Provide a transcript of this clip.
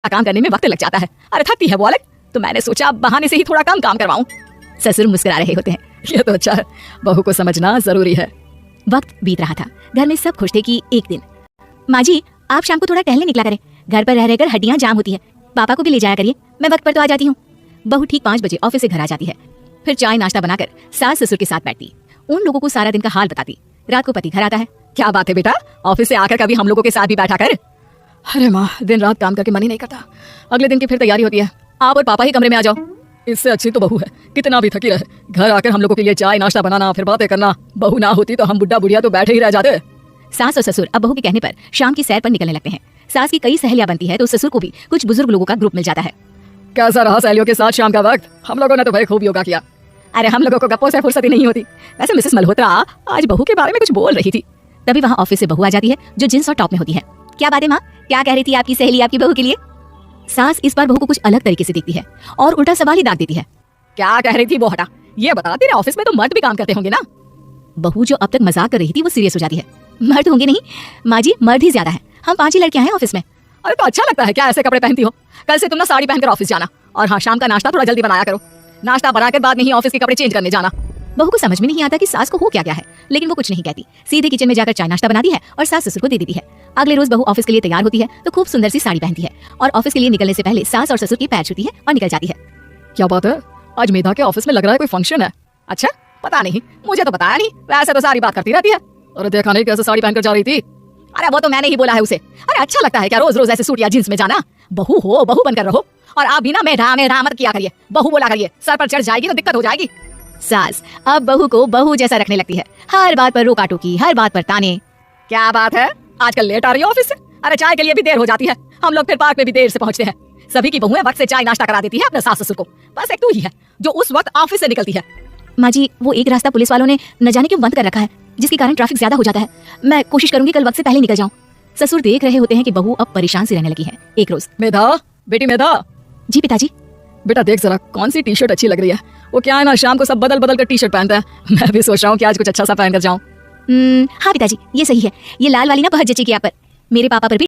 काम करने में वक्त लग जाता है। अरे थकती है वो अलग, तो मैंने सोचा बहाने से ही थोड़ा कम काम करवाऊं। ससुर मुस्कुरा रहे होते हैं। ये तो अच्छा है, बहू को समझना जरूरी है। वक्त बीत रहा था। घर में सब खुश थे कि एक दिन, माँ जी आप शाम को थोड़ा टहलने निकला करें, घर पर रह रहकर हड्डियां जाम होती है, पापा को भी ले जाया करिए, मैं वक्त पर तो आ जाती हूँ। बहू ठीक 5 बजे ऑफिस से घर आ जाती है। फिर चाय नाश्ता बनाकर सास ससुर के साथ बैठती, उन लोगों को सारा दिन का हाल बताती। रात को पति घर आता है। क्या बात है बेटा, ऑफिस से आकर कभी हम लोगों के साथ भी बैठा कर। अरे माँ, दिन रात काम करके मन ही नहीं करता। अगले दिन की फिर तैयारी होती है, आप और पापा ही कमरे में आ जाओ। इससे अच्छी तो बहू है, कितना भी थकी रहे, घर आकर हम लोगों के लिए चाय नाश्ता बनाना, फिर बातें करना। बहू ना होती तो हम बुढ़ा बुढ़िया तो बैठे ही रह जाते। सास और ससुर अब बहू के कहने पर शाम की सैर पर निकलने लगते हैं। सास की कई सहेलियां बनती है तो ससुर को भी कुछ बुजुर्ग लोगों का ग्रुप मिल जाता है। कैसा रहा सहेलियों के साथ शाम का वक्त? हम लोगों ने तो भाई खूब योगा किया। अरे हम लोगों को गप्पों से फुर्सत ही नहीं होती। वैसे मिसेस मल्होत्रा आज बहू के बारे में कुछ बोल रही थी। तभी वहाँ ऑफिस से बहू आ जाती है जो जींस और टॉप में होती है। क्या बात है माँ, क्या कह रही थी आपकी सहेली आपकी बहू के लिए? सास इस बार बहू को कुछ अलग तरीके से देखती है और उल्टा सवाल ही दाग देती है। क्या कह रही थी वो हटा, ये बता, तेरे ऑफिस में तो मर्द भी काम करते होंगे ना? बहू जो अब तक मजाक कर रही थी वो सीरियस हो जाती है। मर्द होंगे नहीं माँ जी, मर्द ही ज्यादा है, हम 5 ही लड़कियां हैं ऑफिस में। अरे तो अच्छा लगता है क्या ऐसे कपड़े पहनती हो? कल से तुम ना साड़ी पहनकर ऑफिस जाना, और हाँ शाम का नाश्ता थोड़ा जल्दी बनाया करो। नाश्ता बनाकर बाद में ही ऑफिस के कपड़े चेंज करने जाना। बहू को समझ में नहीं आता कि सास को हो क्या गया है, लेकिन वो कुछ नहीं कहती, सीधे किचन में जाकर चाय नाश्ता बनाती है और सास ससुर को दे देती है। अगले रोज बहू ऑफिस के लिए तैयार होती है तो खूब सुंदर सी साड़ी पहनती है और ऑफिस के लिए निकलने से पहले सास और ससुर के पैर छूती है और निकल जाती है। क्या बात है, आज मेधा के ऑफिस में लग रहा है कोई फंक्शन है। अच्छा, पता नहीं, मुझे तो बताया नहीं, वैसे तो सारी बात करती रहती है। अरे देखा नहीं कैसे साड़ी पहनकर जा रही थी? अरे वो तो मैंने ही बोला है उसे। अरे अच्छा लगता है क्या रोज रोज ऐसे सूट या जींस में जाना? बहू हो, बहू बनकर रहो, और आप भी ना मेधा मत किया करिए, बहू बोला करिए, सर पर चढ़ जाएगी तो दिक्कत हो जाएगी। सास अब बहू को बहू जैसा रखने लगती है, हर बात पर रोका टोकी, हर बात पर ताने। क्या बात है, आजकल लेट आ रही है ऑफिस से? अरे चाय के लिए भी देर हो जाती है, हम लोग फिर पार्क में भी देर से पहुंचते हैं। सभी की बहुएं वक्त से चाय नाश्ता करा देती है अपने सास ससुर को, बस एक तू ही है जो उस वक्त ऑफिस से निकलती है। माँ जी वो एक रास्ता पुलिस वालों ने न जाने क्यों बंद कर रखा है, जिसके कारण ट्रैफिक ज्यादा हो जाता है। मैं कोशिश करूंगी कल वक्त से पहले निकल जाऊं। ससुर देख रहे होते हैं कि बहू अब परेशान सी रहने लगी है। एक रोज, मेधा बेटी मेधा। जी पिताजी। बेटा देख जरा कौन सी टी शर्ट अच्छी लग रही है। वो क्या है ना, शाम को सब बदल बदल कर टी शर्ट पहनता है, मैं भी सोच रहा हूँ कि आज कुछ अच्छा सा पहन कर जाऊँ। हाँ पिताजी ये सही है, ये लाल वाली ना बहुत जचेगी आप पर, मेरे पापा पर भी